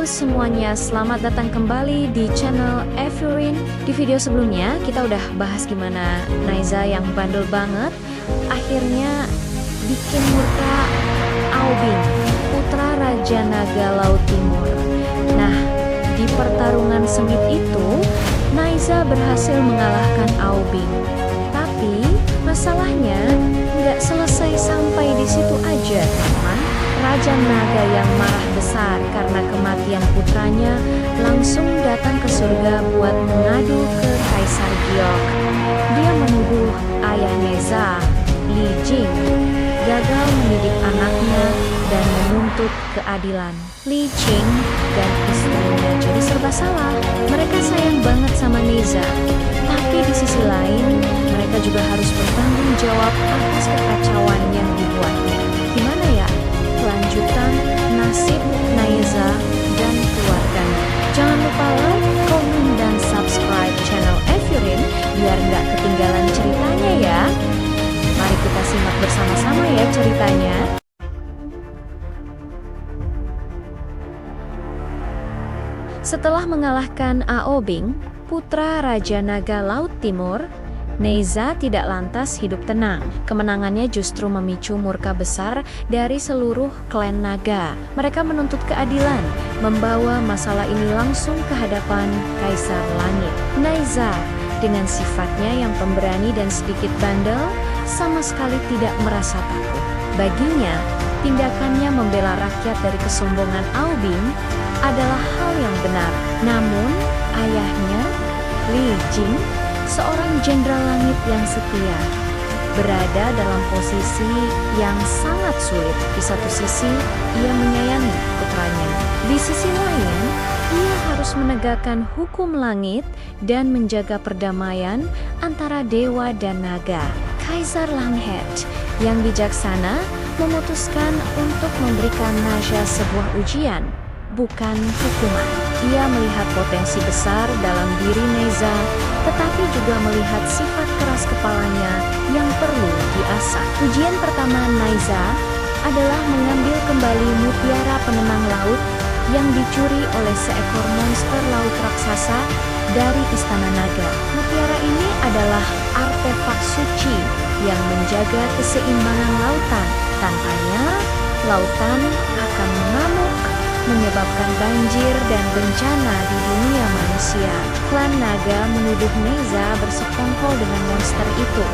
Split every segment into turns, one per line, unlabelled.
semuanya, selamat datang kembali di channel Evelyn. Di video sebelumnya kita udah bahas gimana Naiza yang bandel banget akhirnya bikin murka Aobing, putra Raja Naga Laut Timur. Nah, di pertarungan sengit itu Naiza berhasil mengalahkan Aobing. Tapi masalahnya nggak selesai sampai di situ aja, teman. Raja Naga yang marah besar karena kematian putranya langsung datang ke surga buat mengadu ke Kaisar Giok. Dia menuduh ayah Naiza, Li Jing, gagal mendidik anaknya dan menuntut keadilan. Li Jing dan istrinya jadi serba salah. Mereka sayang banget sama Naiza, tapi di sisi lain mereka juga harus bertanggung jawab atas kekacauan yang dibuatnya. Gimana ya kelanjutan nasib Naiza dan keluarganya? Jangan lupa like, komen, dan subscribe channel Evelyn biar nggak ketinggalan ceritanya ya. Mari kita simak bersama-sama ya ceritanya. Setelah mengalahkan Aobing, putra Raja Naga Laut Timur, Naiza tidak lantas hidup tenang. Kemenangannya justru memicu murka besar dari seluruh klan naga. Mereka menuntut keadilan, membawa masalah ini langsung ke hadapan Kaisar Langit. Naiza, dengan sifatnya yang pemberani dan sedikit bandel, sama sekali tidak merasa takut. Baginya, tindakannya membela rakyat dari kesombongan Aobing adalah hal yang benar. Namun, ayahnya, Li Jing, seorang jenderal langit yang setia, berada dalam posisi yang sangat sulit. Di satu sisi, ia menyayangi putranya. Di sisi lain, ia harus menegakkan hukum langit dan menjaga perdamaian antara dewa dan naga. Kaisar Langit yang bijaksana memutuskan untuk memberikan Naiza sebuah ujian, bukan hukuman. Ia melihat potensi besar dalam diri Naiza, tetapi juga melihat sifat keras kepalanya yang perlu diasah. Ujian pertama Naiza adalah mengambil kembali mutiara penenang laut yang dicuri oleh seekor monster laut raksasa dari Istana Naga. Mutiara ini adalah artefak suci yang menjaga keseimbangan lautan. Tanpanya, lautan akan mengamuk, menyebabkan banjir dan bencana di dunia manusia. Klan Naga menuduh Naiza bersekongkol dengan monster itu.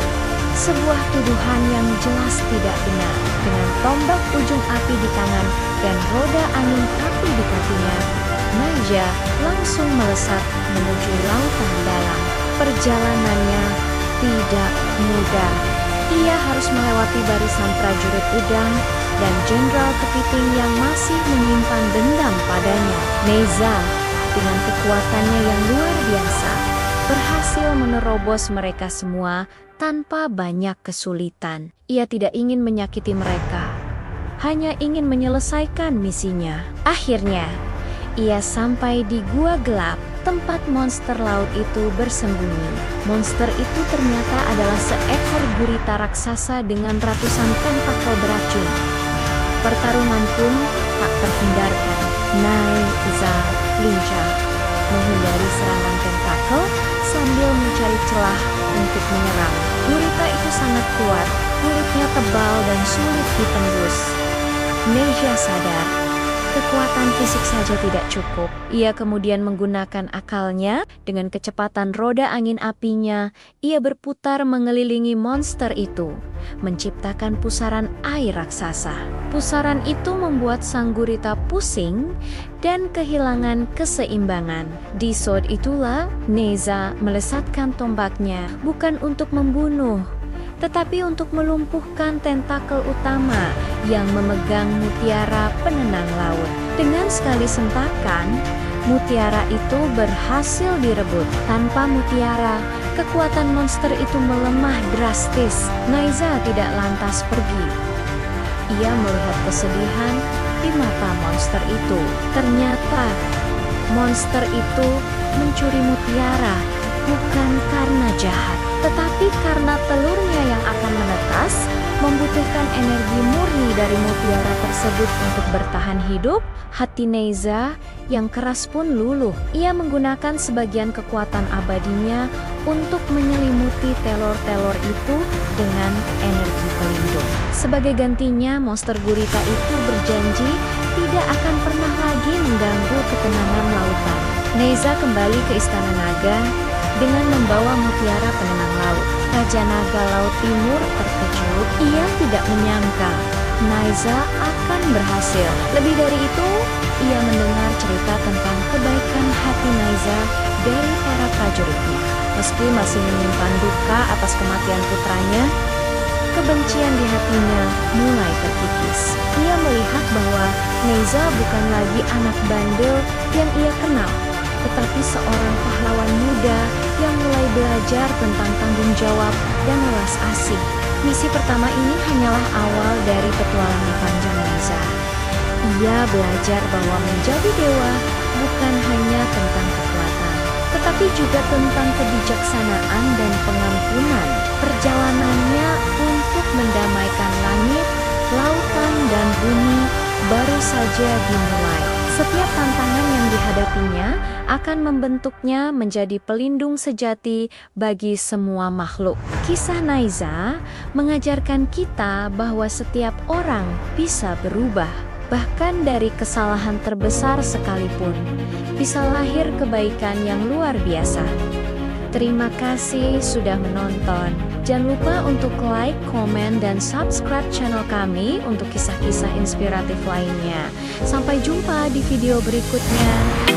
Sebuah tuduhan yang jelas tidak benar. Dengan tombak ujung api di tangan dan roda angin api di kakinya, Naiza langsung melesat menuju lautan dalam. Perjalanannya tidak mudah. Ia harus melewati barisan prajurit udang dan jenderal kepiting yang masih menyimpan dendam padanya. Naiza, dengan kekuatannya yang luar biasa, berhasil menerobos mereka semua tanpa banyak kesulitan. Ia tidak ingin menyakiti mereka, hanya ingin menyelesaikan misinya. Akhirnya, ia sampai di gua gelap, tempat monster laut itu bersembunyi. Monster itu ternyata adalah seekor gurita raksasa dengan ratusan tentakel beracun. Pertarungan pun tak terhindarkan. Naiza lincah menghindari serangan tentakel sambil mencari celah untuk menyerang. Gurita itu sangat kuat, kulitnya tebal dan sulit ditembus. Naiza sadar, kekuatan fisik saja tidak cukup. Ia kemudian menggunakan akalnya. Dengan kecepatan roda angin apinya, ia berputar mengelilingi monster itu, menciptakan pusaran air raksasa. Pusaran itu membuat sang gurita pusing dan kehilangan keseimbangan. Di saat itulah, Naiza melesatkan tombaknya, bukan untuk membunuh, tetapi untuk melumpuhkan tentakel utama yang memegang mutiara penenang laut. Dengan sekali sentakan, mutiara itu berhasil direbut. Tanpa mutiara, kekuatan monster itu melemah drastis. Naiza tidak lantas pergi. Ia melihat kesedihan di mata monster itu. Ternyata, monster itu mencuri mutiara bukan karena jahat, tetapi karena telurnya yang akan menetas Membutuhkan energi murni dari mutiara tersebut untuk bertahan hidup, hati Neiza yang keras pun luluh. Ia menggunakan sebagian kekuatan abadinya untuk menyelimuti telur-telur itu dengan energi pelindung. Sebagai gantinya, monster gurita itu berjanji tidak akan pernah lagi mengganggu ketenangan lautan. Neiza kembali ke Istana Naga dengan membawa mutiara penenang laut. Raja Naga Laut Timur terkejut. Ia tidak menyangka Neiza akan berhasil. Lebih dari itu, ia mendengar cerita tentang kebaikan hati Neiza dari para prajuritnya. Meski masih menyimpan duka atas kematian putranya, kebencian di hatinya mulai terkikis. Ia melihat bahwa Neiza bukan lagi anak bandel yang ia kenal, tetapi seorang pahlawan muda yang mulai belajar tentang tanggung jawab dan welas asih. Misi pertama ini hanyalah awal dari petualangan panjang Neiza. Ia belajar bahwa menjadi dewa bukan hanya tentang kekuatan, tetapi juga tentang kebijaksanaan dan pengampunan. Perjalanannya untuk mendamaikan langit, lautan, dan bumi baru saja dimulai. Setiap tantangan yang dihadapinya akan membentuknya menjadi pelindung sejati bagi semua makhluk. Kisah Neiza mengajarkan kita bahwa setiap orang bisa berubah. Bahkan dari kesalahan terbesar sekalipun, bisa lahir kebaikan yang luar biasa. Terima kasih sudah menonton. Jangan lupa untuk like, komen, dan subscribe channel kami untuk kisah-kisah inspiratif lainnya. Sampai jumpa di video berikutnya.